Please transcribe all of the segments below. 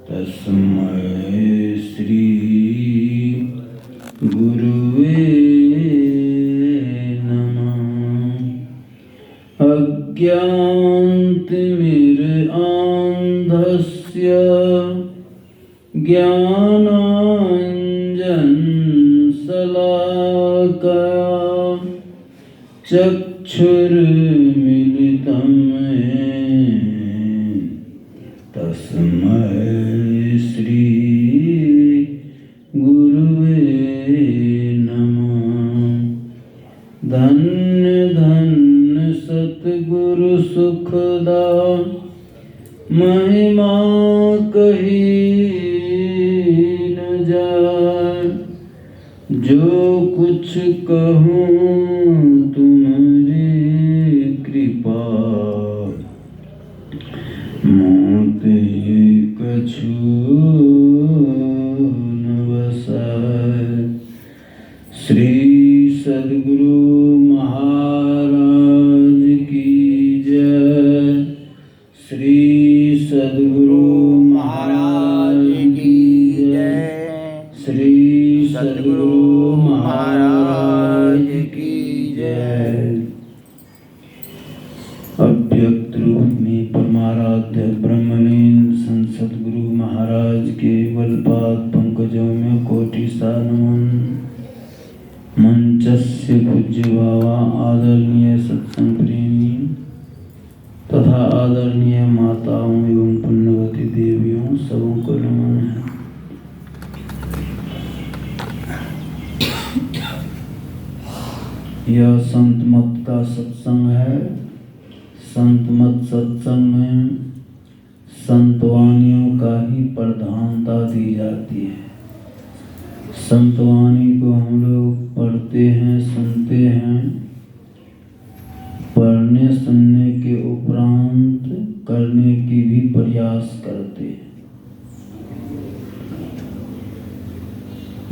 तस्मै श्री गुरुवे नमः। अज्ञानतिमिरान्धस्य ज्ञानाञ्जनशलाकया चक्षुरुन्मिलितं तस्मै श्री गुरुवे नमः। धन्य धन्य सतगुरु सुखदा महिमा कही न जाए। जो कुछ कहूँ तुम्हारी कृपा मोते कछु न बसाए। श्री सद्गुरु महाराज की जय। श्री सद्गुरु महाराज की जय। श्री सद्गुरु महाराज की जय। अव्यक्त रूप में परमाराध्य ब्रह्मलीन संत सद्गुरु महाराज के बलपाद पंकजों में कोटि सा नमन। मंचस्य पूज्य बाबा आदरणीय सत्संग प्रेमी तथा आदरणीय माताओं एवं पुण्यवती देवियों सबों को नमन है। यह संत मत का सत्संग है। संत मत सत्संग में संतवाणियों का ही प्रधानता दी जाती है। संतवाणी को हम लोग पढ़ते हैं, सुनते हैं। पढ़ने सुनने के उपरांत करने की भी प्रयास करते हैं।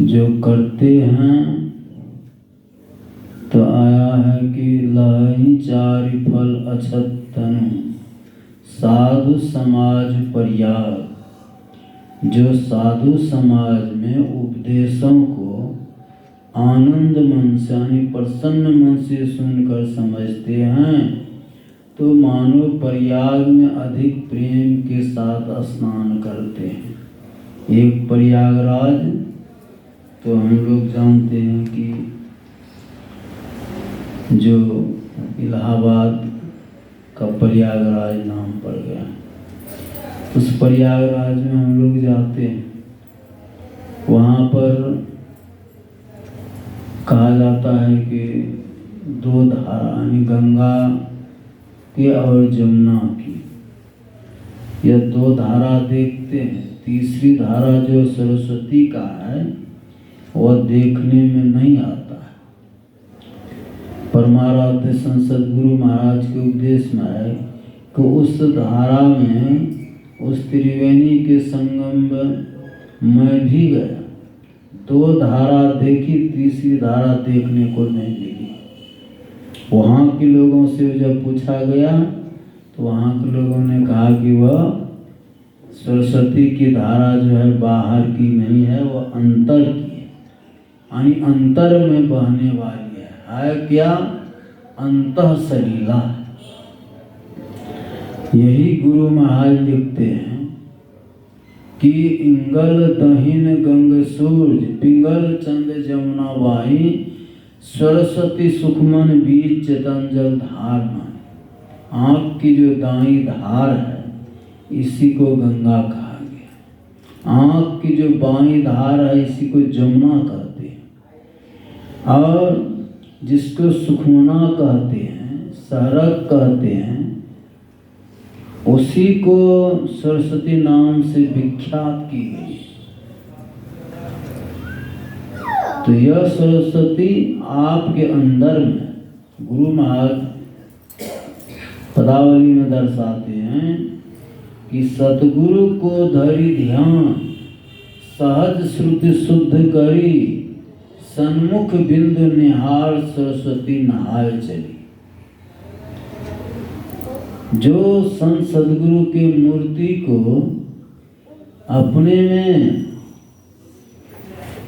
जो करते हैं तो आया है कि लहि चारि फल अछत तनु साधु समाज पर्याय। जो साधु समाज में उपदेशों को आनंद मन से यानी प्रसन्न मन से सुनकर समझते हैं तो मानो प्रयाग में अधिक प्रेम के साथ स्नान करते हैं। एक प्रयागराज तो हम लोग जानते हैं कि जो इलाहाबाद का प्रयागराज नाम पड़ गया। उस प्रयागराज में हम लोग जाते हैं। वहाँ पर कहा जाता है कि दो धारा यानी गंगा की और जमुना की, यह दो धारा देखते हैं। तीसरी धारा जो सरस्वती का है वह देखने में नहीं आता है। परमाराध्य संत सद्गुरु महाराज के उपदेश में है कि उस धारा में उस त्रिवेणी के संगम में मैं भी गया। दो धारा देखी, तीसरी धारा देखने को नहीं मिली। वहाँ के लोगों से जब पूछा गया तो वहाँ के लोगों ने कहा कि वह सरस्वती की धारा जो है बाहर की नहीं है, वह अंतर की है, यानी अंतर में बहने वाली है क्या? अंतः सलीला। यही गुरु महाराज लिखते हैं कि इंगल दहिन गंग सूरज पिंगल चंद जमुना वाही सरस्वती सुखमन बीच चेतंजल धार मानी। आँख की जो दाई धार है इसी को गंगा कहा गया। आँख की जो बाई धार है इसी को जमुना कहते हैं। और जिसको सुखमना कहते हैं, सहरक कहते हैं, उसी को सरस्वती नाम से विख्यात की गई। तो यह सरस्वती आपके अंदर में गुरु महाराज पदावली में दर्शाते हैं कि सतगुरु को धरि ध्यान सहज श्रुति शुद्ध करी सन्मुख बिंदु निहार सरस्वती नहाय चली। जो संत सदगुरु की मूर्ति को अपने में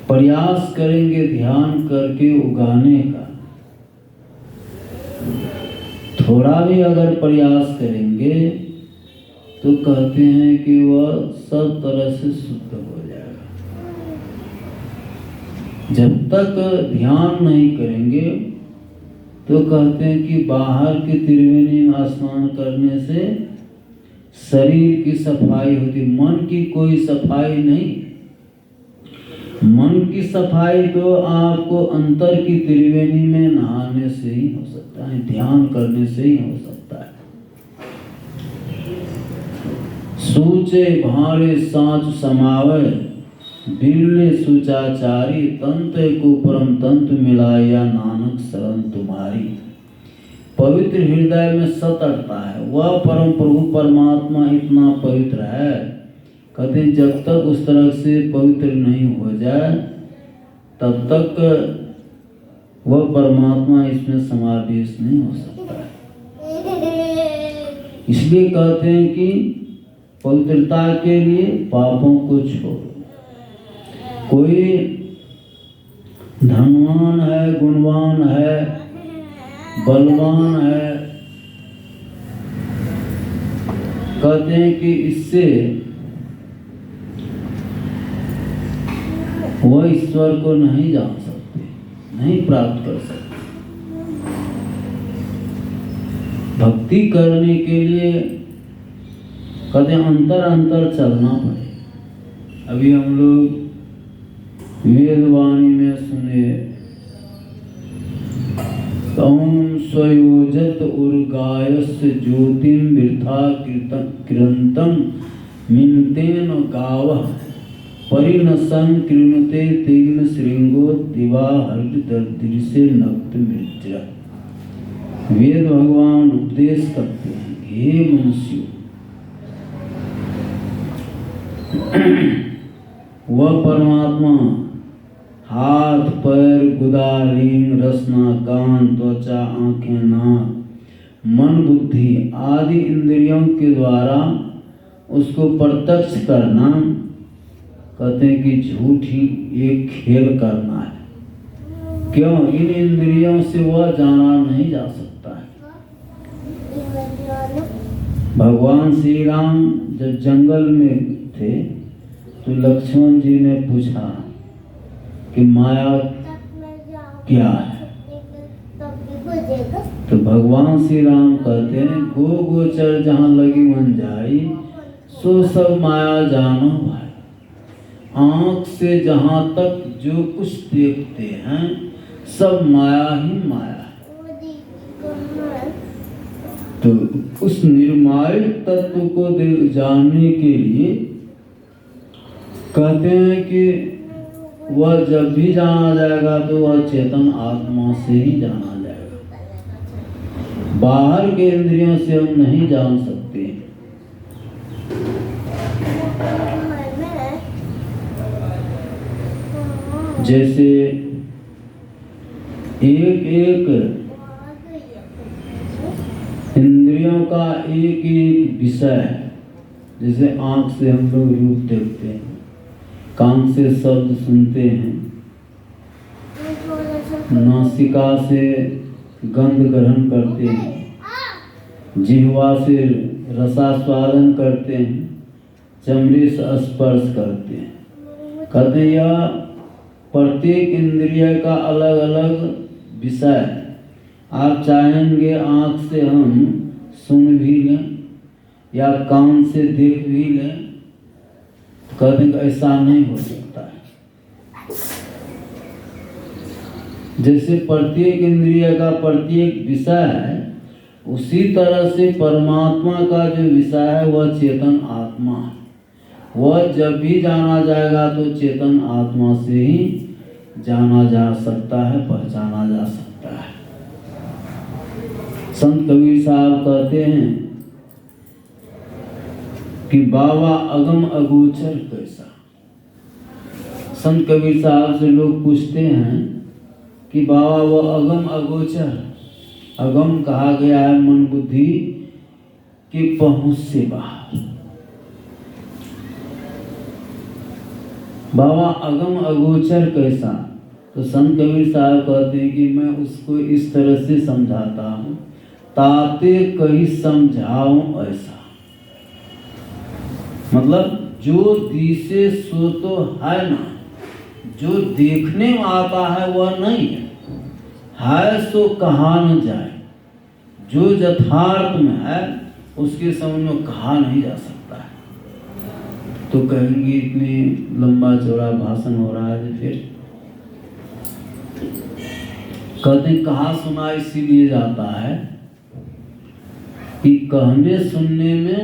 प्रयास करेंगे ध्यान करके उगाने का, थोड़ा भी अगर प्रयास करेंगे तो कहते हैं कि वह सब तरह से शुद्ध हो जाएगा। जब तक ध्यान नहीं करेंगे तो कहते हैं कि बाहर की त्रिवेणी में स्नान करने से शरीर की सफाई होती, मन की कोई सफाई नहीं। मन की सफाई तो आपको अंतर की त्रिवेणी में नहाने से ही हो सकता है, ध्यान करने से ही हो सकता है। सूचे भारे सांच समावे, बिरले सुचाचारी, तंत्र को परम तंत्र मिलाया, नानक शरण तुम्हारी। पवित्र हृदय में सत अटता है, वह परम प्रभु परमात्मा इतना पवित्र है। कहते हैं जब तक उस तरह से पवित्र नहीं हो जाए तब तक वह परमात्मा इसमें समावेश नहीं हो सकता है। इसलिए कहते हैं कि पवित्रता के लिए पापों को छोड़ो। कोई धनवान है, गुणवान है, बलवान है, कहते हैं कि इससे वह ईश्वर को नहीं जान सकते, नहीं प्राप्त कर सकते। भक्ति करने के लिए कहते हैं अंतर अंतर चलना पड़े। अभी हम लोग वेदवाणी में सुने, ओम स्वयोजत उर्गायस ज्योतिम वृथा कृतंतम मिंतेन गावः परिनसं कृणुते तीन श्रृंगो दिवा हरिदर्दृशे नक्त मृत्या। वेद भगवान उपदेश करते हैं, हे मनुष्य, वह परमात्मा हाथ पैर गुदा रींग रसना कान त्वचा आंखें नाक मन बुद्धि आदि इंद्रियों के द्वारा उसको प्रत्यक्ष करना, कहते हैं कि झूठ ही एक खेल करना है। क्यों? इन इंद्रियों से वह जाना नहीं जा सकता है। भगवान श्री राम जब जंगल में थे तो लक्ष्मण जी ने पूछा कि माया क्या है? तो भगवान श्री राम कहते हैं गो गोचर जहाँ लगी मन जाई, सो सब माया जानो भाई। आँख से जहाँ तक जो कुछ देखते हैं सब माया ही माया है। तो उस निर्मायिक तत्व को जानने के लिए कहते हैं कि वह जब भी जाना जाएगा तो वह चेतन आत्मा से ही जाना जाएगा। बाहर के इंद्रियों से हम नहीं जान सकते। जैसे एक एक इंद्रियों का एक एक विषय है। जैसे आँख से हम लोग रूप देखते हैं, कान से शब्द सुनते हैं, नासिका से गंध ग्रहण करते हैं, जिह्वा से रसास्वादन करते हैं, चमड़ी से स्पर्श करते हैं। कहते हैं यह प्रत्येक इंद्रिय का अलग अलग विषय है। आप चाहेंगे आँख से हम सुन भी लें या कान से देख भी लें, कहते हैं ऐसा नहीं हो सकता है। जैसे प्रत्येक इंद्रिय का प्रत्येक विषय है, उसी तरह से परमात्मा का जो विषय है वह चेतन आत्मा है। वह जब भी जाना जाएगा तो चेतन आत्मा से ही जाना जा सकता है, पहचाना जा सकता है। संत कबीर साहब कहते हैं कि बाबा अगम अगोचर कैसा। संत कबीर साहब से लोग पूछते हैं कि बाबा वो अगम अगोचर, अगम कहा गया है मन बुद्धि कि पहुंच से बाहर। बाबा अगम अगोचर कैसा? तो संत कबीर साहब कहते हैं कि मैं उसको इस तरह से समझाता हूँ, ताते कहीं समझाऊं ऐसा। मतलब जो दिसे सो तो है ना, जो देखने में आता है वह नहीं है सो कहा न जाए। जो यथार्थ में है उसके समझ में कहा नहीं जा सकता है। तो कहेंगे इतने लंबा चौड़ा भाषण हो रहा है, फिर कहते कहा सुना इसीलिए जाता है कि कहने सुनने में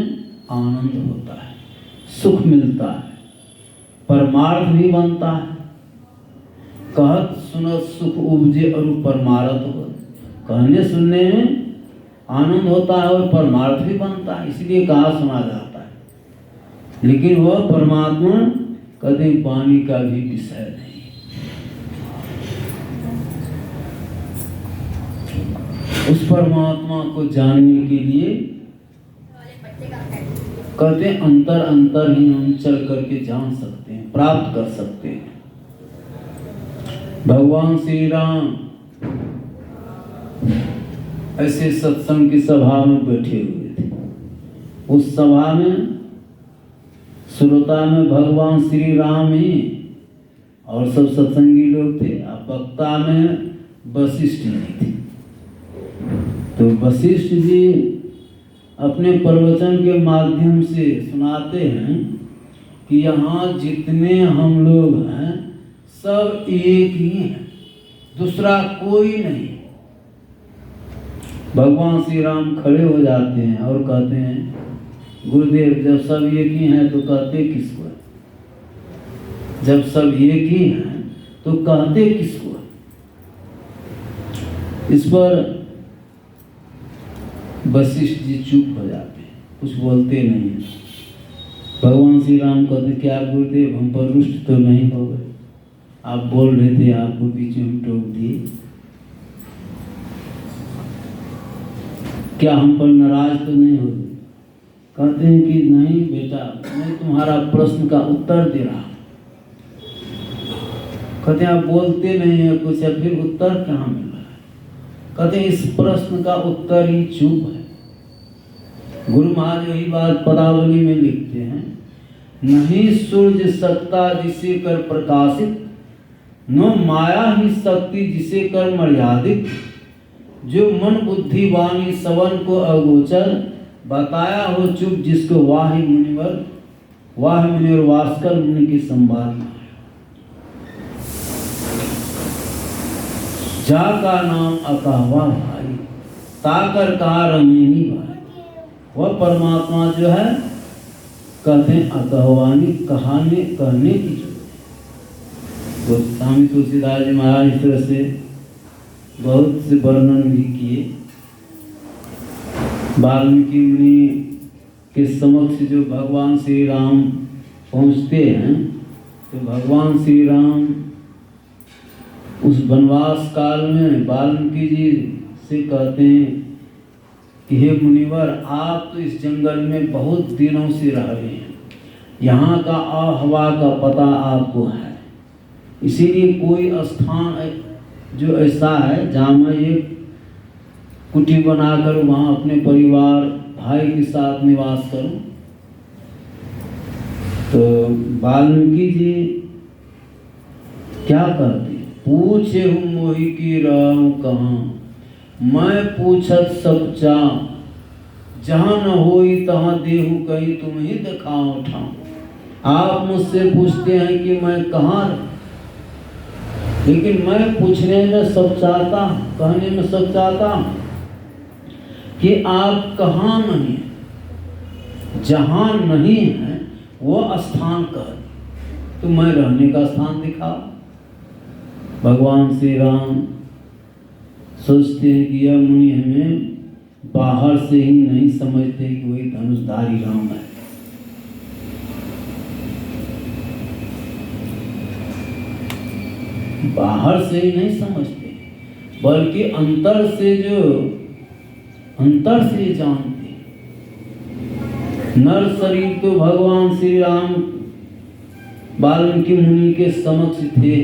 आनंद होता है, सुख मिलता है, परमार्थ भी बनता है। कहत सुनत सुख उपजे और परमार्थ हो। कहने सुनने में आनंद होता है और परमार्थ भी बनता है, इसलिए कहा सुना जाता है। लेकिन वह परमात्मा कभी वाणी का भी विषय नहीं। उस परमात्मा को जानने के लिए कहते अंतर अंतर ही हम चल करके जान सकते हैं, प्राप्त कर सकते हैं। भगवान श्री राम ऐसे सत्संग की सभा में बैठे हुए थे। उस सभा में श्रोता में भगवान श्री राम ही और सब सत्संगी लोग थे। अब वक्ता में वशिष्ठ जी थे। तो वशिष्ठ जी अपने प्रवचन के माध्यम से सुनाते हैं कि यहाँ जितने हम लोग हैं सब एक ही हैं, दूसरा कोई नहीं। भगवान श्री राम खड़े हो जाते हैं और कहते हैं गुरुदेव जब सब एक ही हैं तो कहते किसको है? जब सब एक ही हैं तो कहते किसको है? इस पर वशिष्ठ जी चुप हो जाते हैं, कुछ बोलते नहीं हैं। भगवान श्री राम कहते क्या गुरुदेव हम पर रुष्ट तो नहीं हो गए? आप बोल रहे थे, आपको बीच में टोक दिए, क्या हम पर नाराज तो नहीं हो गए? कहते हैं कि नहीं बेटा, मैं तुम्हारा प्रश्न का उत्तर दे रहा हूं। कहते हैं आप बोलते नहीं है कुछ, या फिर उत्तर कहाँ मिल रहा है? कहते हैं इस प्रश्न का उत्तर ही चुप है। गुरु महाराज यही बात पदावली में लिखते हैं, नहीं सूर्य सकता जिसे कर प्रकाशित, न माया ही शक्ति जिसे कर मर्यादित। जो मन बुद्धि वाणी सवन को अगोचर, बताया हो चुप जिसको वाह मुनिवर वास्कर मुनि की संवाद। जा का नाम अकहवा भाई, ताकर का रमेनी भाई। वह परमात्मा जो है कहते हैं अकहवानी कहने की जो तो स्वामी तुलसीदास जी महाराज इस तरह से बहुत से वर्णन भी किए। वाल्मीकि मुनि के समक्ष जो भगवान श्री राम पहुँचते हैं तो भगवान श्री राम उस वनवास काल में वाल्मीकि जी से कहते हैं कि हे मुनिवर आप तो इस जंगल में बहुत दिनों से रह रहे हैं, यहाँ का हवा का पता आपको है, इसीलिए कोई स्थान जो ऐसा है जहाँ मैं एक कुटी बनाकर वहाँ अपने परिवार भाई के साथ निवास करूं। तो वाल्मीकि जी क्या करते, पूछे हूँ मोहि की रहूं कहाँ, मैं पूछत सब चाह, जहाँ न होई तहाँ देहु कहीं तुम ही दिखाओ ठाऊं। आप मुझसे पूछते हैं कि मैं कहाँ, लेकिन मैं पूछने में सब चाहता हूँ, कहने में सब चाहता हूँ कि आप कहाँ नहीं है, जहाँ नहीं है वो स्थान कह, तो मैं रहने का स्थान दिखा। भगवान श्री राम सोचते हैं कि यह मुनि हमें बाहर से ही नहीं समझते कि वही धनुषधारी राम है। बाहर से ही नहीं समझते, बल्कि अंतर से जानते। नर शरीर तो भगवान श्री राम वाल्मीकि मुनि के समक्ष थे,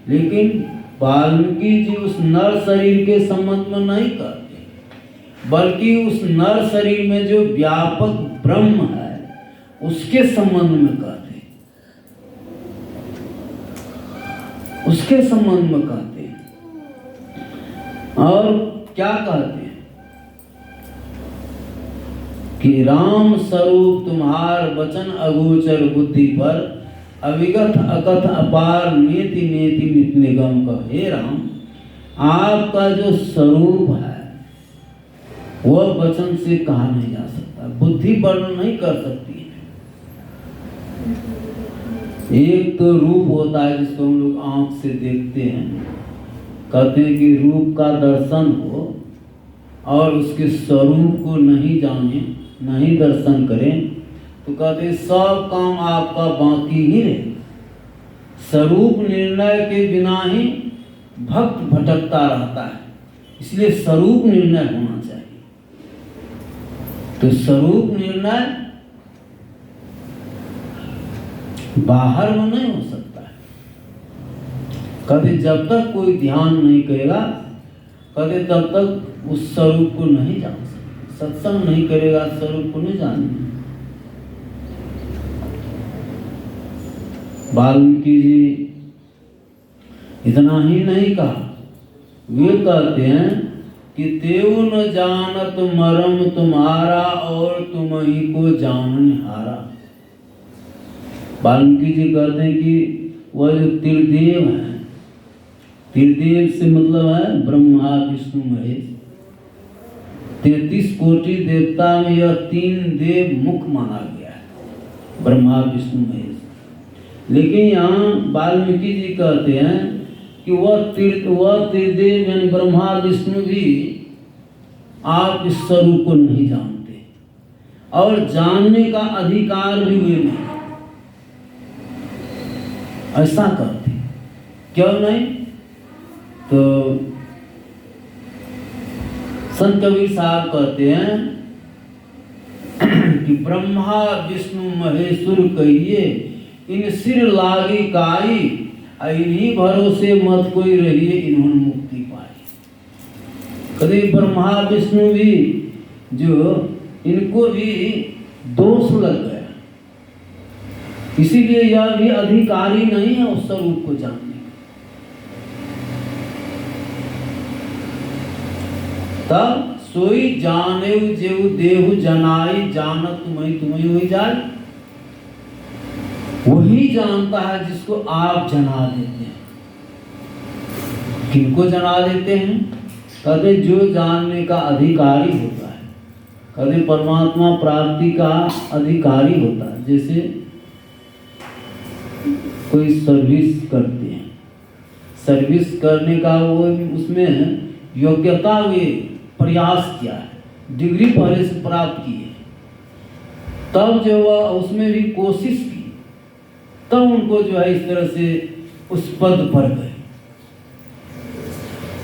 लेकिन वाल्मीकि जी उस नर शरीर के संबंध में नहीं करते, बल्कि उस नर शरीर में जो व्यापक ब्रह्म है उसके संबंध में कहते, उसके संबंध में कहते हैं। और क्या कहते हैं कि राम स्वरूप तुम्हार वचन अगोचर बुद्धि पर अविगत अकथ अपार नेति नेति नित निगम का। हे राम, आपका जो स्वरूप है वह वचन से कहा नहीं जा सकता, बुद्धि वर्णन नहीं कर सकती है। एक तो रूप होता है जिसको हम लोग आंख से देखते हैं, कहते हैं कि रूप का दर्शन हो और उसके स्वरूप को नहीं जाने, नहीं दर्शन करें तो कहते हैं सब काम आपका बाकी ही रहे। स्वरूप निर्णय के बिना ही भक्त भटकता रहता है, इसलिए स्वरूप निर्णय होना चाहिए। तो स्वरूप निर्णय बाहर में नहीं हो सकता है। कहते जब तक कोई ध्यान नहीं करेगा, कहते तब तक उस स्वरूप को नहीं जान सकते। सत्संग नहीं करेगा स्वरूप को नहीं जानेगा। वाल्मीकि जी इतना ही नहीं कहा, वे कहते हैं कि तेऊ न जानत मरम तुम्हारा और तुम ही को जाननिहारा। वाल्मीकि जी कहते हैं कि वह जो त्रिदेव है, त्रिदेव से मतलब है ब्रह्मा विष्णु महेश, 33 कोटि देवता में यह 3 देव मुख्य माना गया है, ब्रह्मा विष्णु महेश। लेकिन यहाँ वाल्मीकि जी कहते हैं कि वह त्रिदेव यानी ब्रह्मा विष्णु भी आप इस स्वरूप को नहीं जानते और जानने का अधिकार भी वे नहीं, ऐसा कहते। क्यों नहीं? तो संत कबीर साहब कहते हैं कि ब्रह्मा विष्णु महेश्वर कहिए, इन सिर लागी काई, इन्हीं भरोसे मत कोई रहिए, इन्होंने मुक्ति पाई। कभी ब्रह्मा विष्णु भी जो इनको भी दोष लग गया, इसीलिए यह भी अधिकारी नहीं है उस स्वरूप को जानने। तब सोई जाने जेऊ देहु जनाई, जानत तुम्हें हुई जाए। वही जानता है जिसको आप जना देते हैं। किनको जना देते हैं? कहते जो जानने का अधिकारी होता है, कहते परमात्मा प्राप्ति का अधिकारी होता है। जैसे कोई सर्विस करते हैं, सर्विस करने का वो उसमें योग्यता वे प्रयास किया है, डिग्री पहले से प्राप्त की है, तब जो वह उसमें भी कोशिश की, तब उनको जो है इस तरह से उस पद पर गए।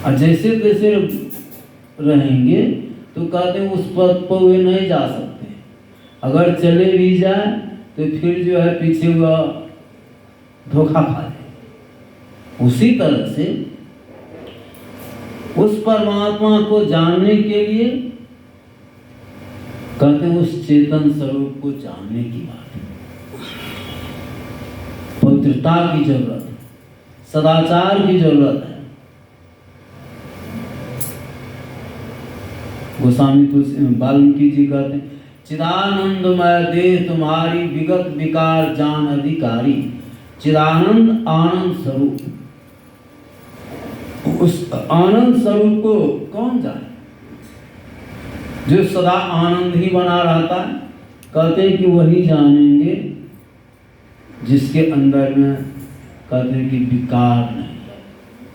और जैसे तैसे रहेंगे तो कहते हैं उस पद पर वे नहीं जा सकते। अगर चले भी जाए तो फिर जो है पीछे हुआ धोखा खा जाए। उसी तरह से उस परमात्मा को जानने के लिए कहते हैं उस चेतन स्वरूप को जानने की बात है। पवित्रता की जरूरत है, सदाचार की जरूरत है। गोस्वामी तुलसी वाल्मीकि जी कहते हैं चिदानंदमय देह तुम्हारी, विगत विकार जान अधिकारी, चिदानंद आनंद स्वरूप। उस आनंद स्वरूप को कौन जाने? जो सदा आनंद ही बना रहता है। कहते हैं कि वही जानेंगे जिसके अंदर में कहते हैं कि विकार नहीं,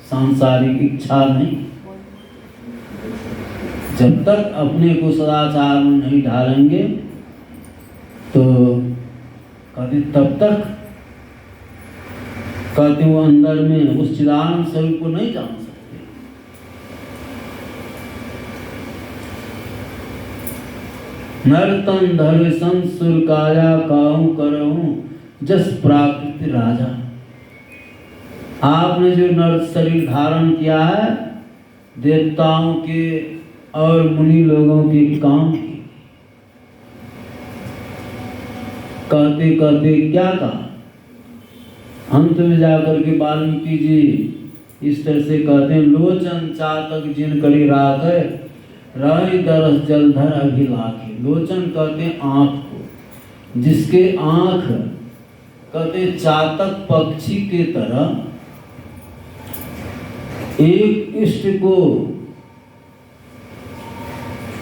सांसारिक इच्छा नहीं। जब तक अपने को सदाचार में नहीं ढालेंगे तो कहते तब तक कहते वो अंदर में उस चिदानंद स्वरूप को नहीं जान सकते। नर्तन धर संसुर काया काहू करहूँ जस प्राकृत राजा। आपने जो नर शरीर धारण किया है देवताओं के और मुनि लोगों के काम की। कहते कहते क्या कहा, अंत में जाकर के वाल्मीकि जी इस तरह से कहते हैं, लोचन चातक जिन करी राख रही दरस जलधर अभिलाखे। लोचन कहते हैं आँख को, जिसके आँख कहते चातक पक्षी के तरह एक इष्ट को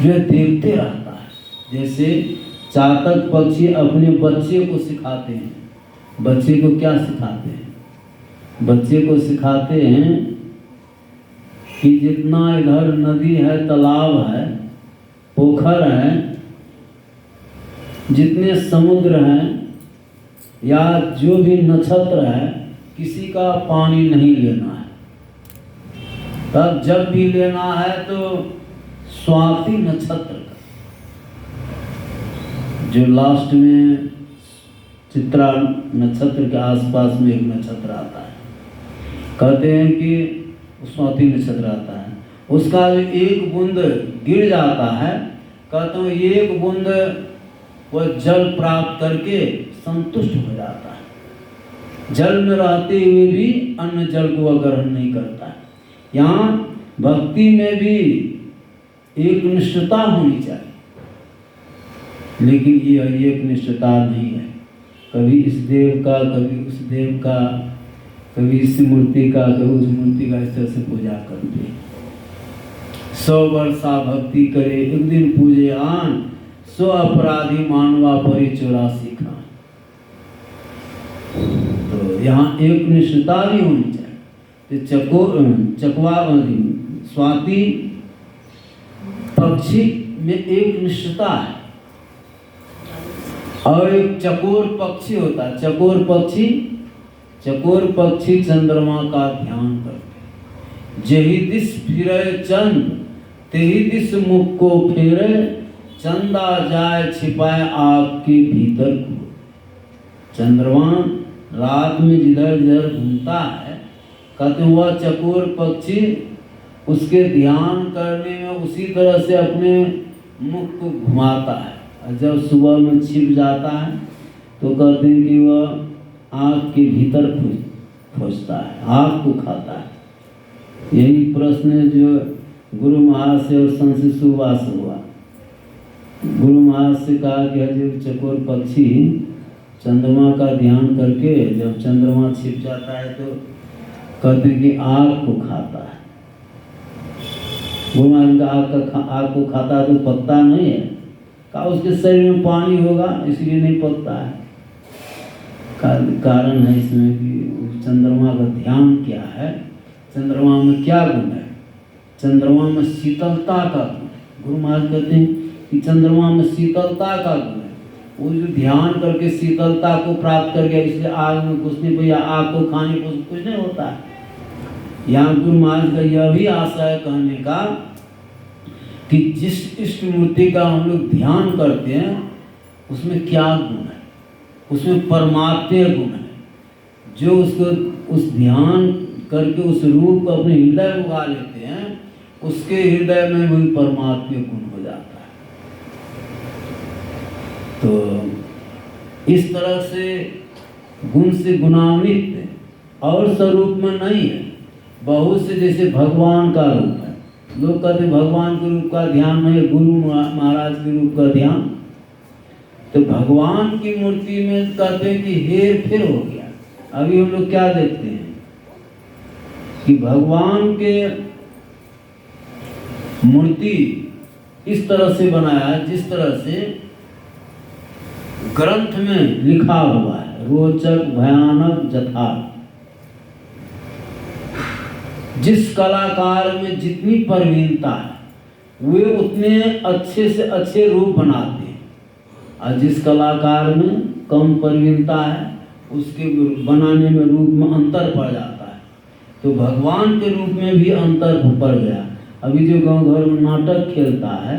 जो देखते रहता है। जैसे चातक पक्षी अपने बच्चे को सिखाते हैं। बच्चे को क्या सिखाते हैं? बच्चे को सिखाते हैं कि जितना इधर नदी है, तालाब है, पोखर है, जितने समुद्र हैं या जो भी नक्षत्र है, किसी का पानी नहीं लेना है। तब जब भी लेना है तो स्वाति नक्षत्र का, जो लास्ट में चित्रा नक्षत्र के आसपास में एक नक्षत्र आता है, कहते हैं कि स्वाति नक्षत्र आता है, उसका जो एक बूंद गिर जाता है, कहते हैं एक बूंद वह जल प्राप्त करके संतुष्ट हो जाता है। जल में रहते हुए भी अन्य जल को वह ग्रहण नहीं करता है। यहाँ भक्ति में भी एक निष्ठता होनी चाहिए, लेकिन ये एक निष्ठता नहीं है। कभी इस देव का, कभी उस देव का, कभी इस मूर्ति का, कभी उस मूर्ति का, इस तरह से पूजा करते हैं। 100 वर्षा भक्ति करे एक दिन पूजे आन, 100 अपराधी मानवा परि 84 खान। तो यहाँ एक निष्ठता भी होनी चाहिए। चकवा स्वाति पक्षी में एक निष्ठता है, और एक चकोर पक्षी होता है। चकोर पक्षी चंद्रमा का ध्यान करते, जेहि दिस फिरे चंद तेहि दिस मुख को फेरे, चंदा जाए छिपाए आग के भीतर को। चंद्रमा रात में जिधर जिधर घूमता है, कहते हुआ चकोर पक्षी उसके ध्यान करने में उसी तरह से अपने मुख को घुमाता है, और जब सुबह में छिप जाता है तो कहते हैं कि वह आँख के भीतर खोजता है, आँख को खाता है। यही प्रश्न जो गुरु महाराज से और संत सुबास हुआ। गुरु महाराज से कहा कि हजूर चकोर पक्षी चंद्रमा का ध्यान करके जब चंद्रमा छिप जाता है तो कहते हैं कि आँख को खाता है। गुरु महाराज का आँख को खाता है तो पकता नहीं है, कहा उसके शरीर में पानी होगा इसलिए नहीं पकता है। कारण है इसमें कि चंद्रमा का ध्यान क्या है, चंद्रमा में क्या गुण है। चंद्रमा में शीतलता का गुण है। गुरु महाराज कहते हैं कि चंद्रमा में शीतलता का गुण है। वो जो ध्यान करके शीतलता को प्राप्त कर गया, इसलिए आग में घुसने पर या आग को खाने को कुछ नहीं होता है। यहाँ गुरु महाराज का यह भी आशा है कहने का कि जिस इष्ट मूर्ति का हम लोग ध्यान करते हैं उसमें क्या गुण है, उसमें परमात्मीय गुण है। जो उसको उस ध्यान करके उस रूप को अपने हृदय में उगा लेते हैं, उसके हृदय में भी परमात्मीय गुण हो जाता है। तो इस तरह से गुण से गुणान्वित और स्वरूप में नहीं है। बहुत से जैसे भगवान का रूप है, लोग कहते भगवान के रूप का ध्यान नहीं, गुरु महाराज के रूप का ध्यान। तो भगवान की मूर्ति में कहते हैं कि हेर फेर हो गया। अभी हम लोग क्या देखते हैं कि भगवान के मूर्ति इस तरह से बनाया है जिस तरह से ग्रंथ में लिखा हुआ है, रोचक भयानक जथार्थ। जिस कलाकार में जितनी प्रवीणता है वे उतने अच्छे से अच्छे रूप बनाते हैं, और जिस कलाकार में कम प्रवीणता है उसके बनाने में रूप में अंतर पड़ जाता है। तो भगवान के रूप में भी अंतर पड़ गया। अभी जो गांव घर में नाटक खेलता है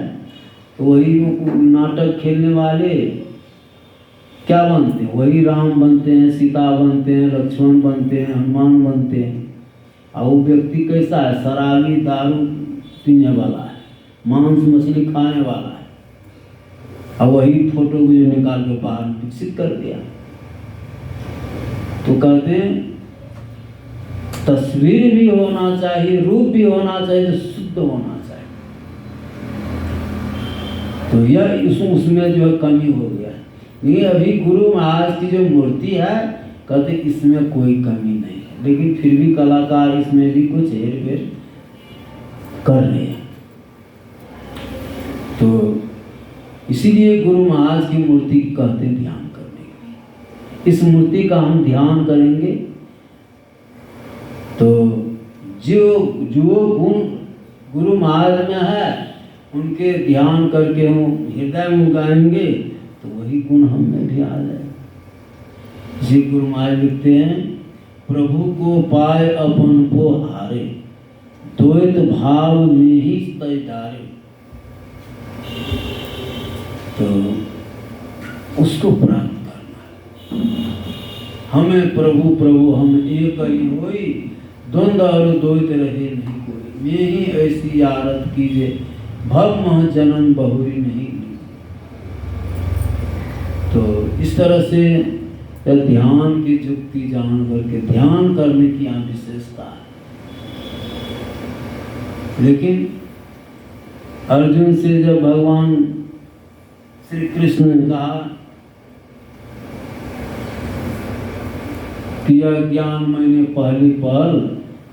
तो वही नाटक खेलने वाले क्या बनते हैं? वही राम बनते हैं, सीता बनते हैं, लक्ष्मण बनते हैं, हनुमान बनते हैं। और वो व्यक्ति कैसा है? शराबी, दारू पीने वाला है, मांस मछली खाने वाला है। और वही फोटो को जो निकाल के बाहर विकसित कर दिया। तो कहते हैं तस्वीर भी होना चाहिए, रूप भी होना चाहिए, तो शुद्ध होना चाहिए। तो यह उसमें जो है कमी हो गया। ये अभी गुरु महाराज की जो मूर्ति है, कहते इसमें कोई कमी नहीं है, लेकिन फिर भी कलाकार इसमें भी कुछ हेर फेर कर रहे हैं। तो इसीलिए गुरु महाराज की मूर्ति कहते ध्यान करने के लिए। इस मूर्ति का हम ध्यान करेंगे तो जो गुण गुरु महाराज में है, उनके ध्यान करके हम हृदय में उगाएंगे तो वही गुण हम में भी आ जाए। जी गुरु महाराज लिखते हैं, प्रभु को पाए अपन को हारे, द्वैत भाव में ही तय डारे। तो उसको प्राप्त करना। हमें प्रभु प्रभु हम एक ही होई, द्वंद और द्वैत रहे नहीं कोई। मैं ही ऐसी आरत कीजे, भव मह जन्म बहुरी नहीं। तो इस तरह से ध्यान की युक्ति जान करके ध्यान करने की यहाँ विशेषता है। लेकिन अर्जुन से जब भगवान श्री कृष्ण ने कहा कि यह ज्ञान मैंने पहली पहल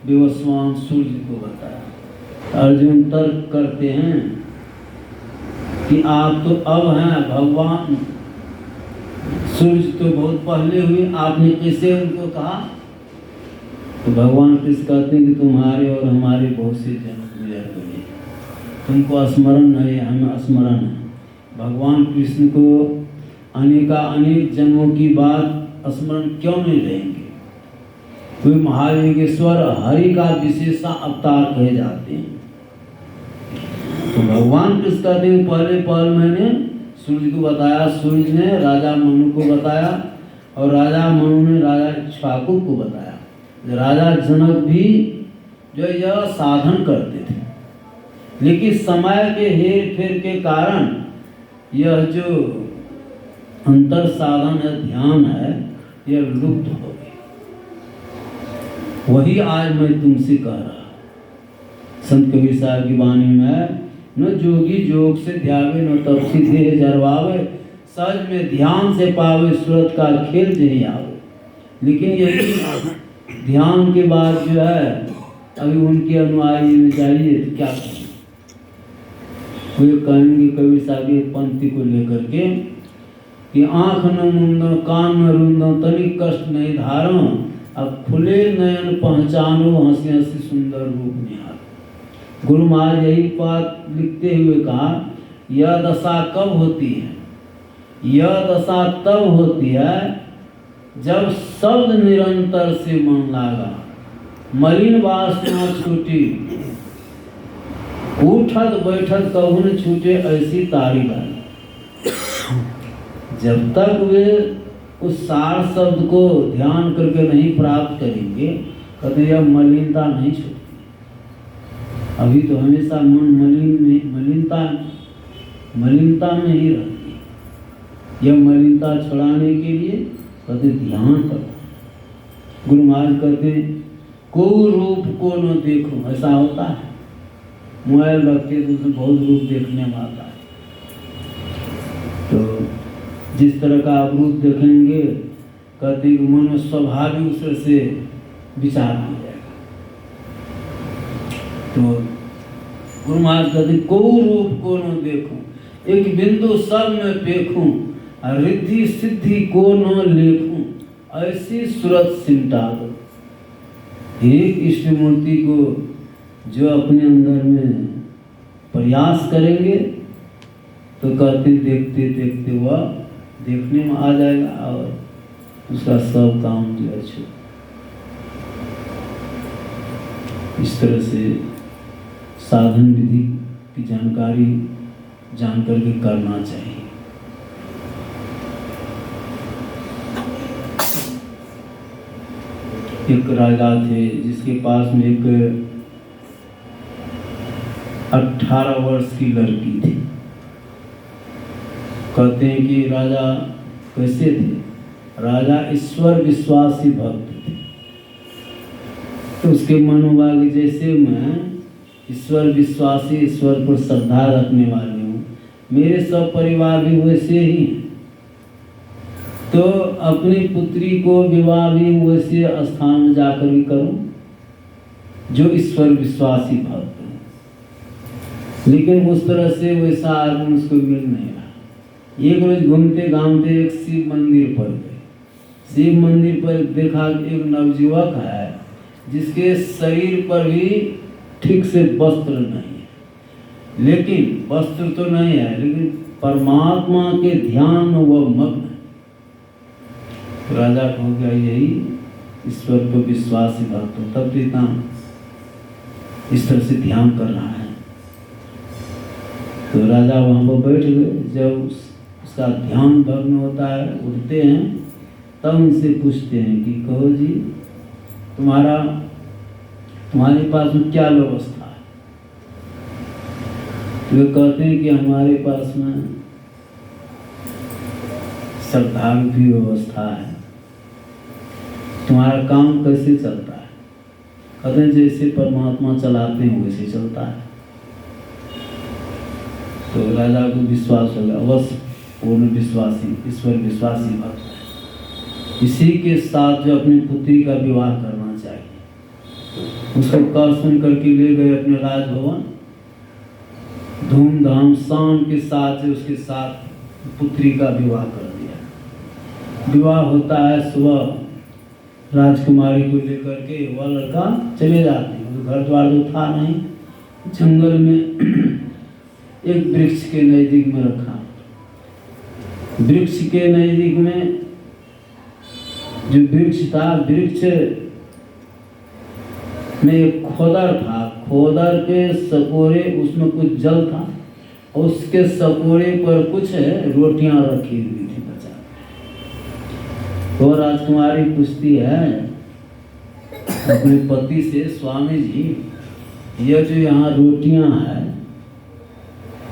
विवस्वान सूर्य को बताया। अर्जुन तर्क करते हैं कि आप तो अब हैं भगवान, सूर्य तो बहुत पहले हुए, आपने कैसे उनको कहा? तो भगवान कृष्ण कहते हैं कि तुम्हारे और हमारे बहुत से जन्म गुजर गए, तुमको स्मरण है, हमें स्मरण है। भगवान कृष्ण को अनेक जन्मों की बात स्मरण क्यों नहीं रहेंगे? वे महायोगेश्वर हरि का विशेष अवतार कहे जाते हैं। तो भगवान कृष्ण कहते हैं पहले पहल मैंने सूर्य को बताया, सूर्य ने राजा मनु को बताया और राजा मनु ने राजा इक्ष्वाकु को बताया। राजा जनक भी जो यह साधन करते थे, लेकिन समय के हेर फेर के कारण यह जो अंतर साधन है, ध्यान है, यह लुप्त हो गई। वही आज मैं तुमसे कह रहा। संत कबीर साहब की वाणी में, न जोगी जोग से ध्यावे, न तपसी देह जरवावे, सहज में ध्यान से पावे, सूरत का खेल नहीं आवे। लेकिन यही ध्यान के बाद जो है अभी उनके अनुयायी में चाहिए तो क्या करें? वे कहेंगे कबीर साहब की पंक्ति को लेकर के कि आँख न मुंदो, कान न रुंदो, तनिक कष्ट नहीं धारो, अब खुले नयन पहचानो, हंसी हंसी सुंदर रूप निहार। गुरु महाराज यही बात लिखते हुए कहा, यह दशा कब होती है? यह दशा तब होती है जब शब्द निरंतर से मन लागा, मलिन वासना छूटी, उठत बैठत कबू न छूटे, ऐसी तारी गाली। जब तक वे उस सार शब्द को ध्यान करके नहीं प्राप्त करेंगे, कहते यह मलिनता नहीं छूटती। अभी तो हमेशा मन मलिनता में ही रहती है। यह मलिनता छुड़ाने के लिए कहते ध्यान करो। गुरु महाराज कहते को रूप को न देखो, ऐसा होता है। मोबाइल रखते तो बहुत रूप देखने में आता है। तो जिस तरह का आप रूप देखेंगे, कहते मन में स्वाभाविक रूप से विचार हो जाएगा। तो गुरु महाराज कहते को रूप को न देखूं, एक बिंदु सब में देखूं, रिद्धि सिद्धि को न लेखूं, ऐसी सूरत सिमटा दो। एक इष्ट मूर्ति को जो अपने अंदर में प्रयास करेंगे तो कहते देखते देखते वह देखने में आ जाएगा और उसका सब काम जो है छूट। इस तरह से साधन विधि की जानकारी जान करके करना चाहिए। एक राजा थे जिसके पास में एक 18 वर्ष की लड़की थी। कहते हैं कि राजा कैसे थे? राजा ईश्वर विश्वासी भक्त थे। तो उसके मन हुआ कि जैसे मैं ईश्वर विश्वासी, ईश्वर पर श्रद्धा रखने वाले हूँ, मेरे सब परिवार भी वैसे ही हैं, तो अपनी पुत्री को विवाह भी वैसे स्थान में जाकर भी करूं जो ईश्वर विश्वासी भक्त है। लेकिन उस तरह से वैसा आदमी उसको मिल नहीं रहा। एक रोज घूमते घामते एक शिव मंदिर पर गए। शिव मंदिर पर देखा कि एक नवयुवक है जिसके शरीर पर भी ठीक से वस्त्र नहीं है। लेकिन वस्त्र तो नहीं है, लेकिन परमात्मा के ध्यान में वह मग्न है। राजा को हो गया यही ईश्वर पर विश्वासी भक्त हो, तब तो इतना इस तरह से ध्यान कर रहा है। तो राजा वहां पर बैठ गए। जब उसका ध्यान भग्न होता है, उठते हैं, तब उनसे पूछते हैं कि कहो जी, तुम्हारे पास में क्या व्यवस्था है? तो वे कहते हैं कि हमारे पास में श्रद्धालु की व्यवस्था है। तुम्हारा काम कैसे चलता है? कहते हैं जैसे परमात्मा चलाते हैं वैसे चलता है। तो राजा को विश्वास हो गया, अवश्य पूर्ण विश्वासी, ईश्वर विश्वासी भक्त है, इसी के साथ जो अपनी पुत्री का विवाह करना चाहिए। उसको कह सुन करके ले गए अपने राजभवन। धूमधाम शान के साथ उसके साथ पुत्री का विवाह कर दिया। विवाह होता है सुबह, राजकुमारी को लेकर के वह लड़का चले जाते हैं। घर द्वार तो था नहीं, जंगल में एक वृक्ष के नजदीक में रखा। वृक्ष के नजदीक में जो वृक्ष था, वृक्ष में एक खोदर था। खोदर के सकोरे, उसमें कुछ जल था, और उसके सकोरे पर कुछ रोटियां रखी हुई थी बचा। तो राजकुमारी पूछती है अपने पति से, स्वामी जी, यह जो यहाँ रोटियां है,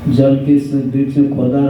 जल के वृक्ष में खोदा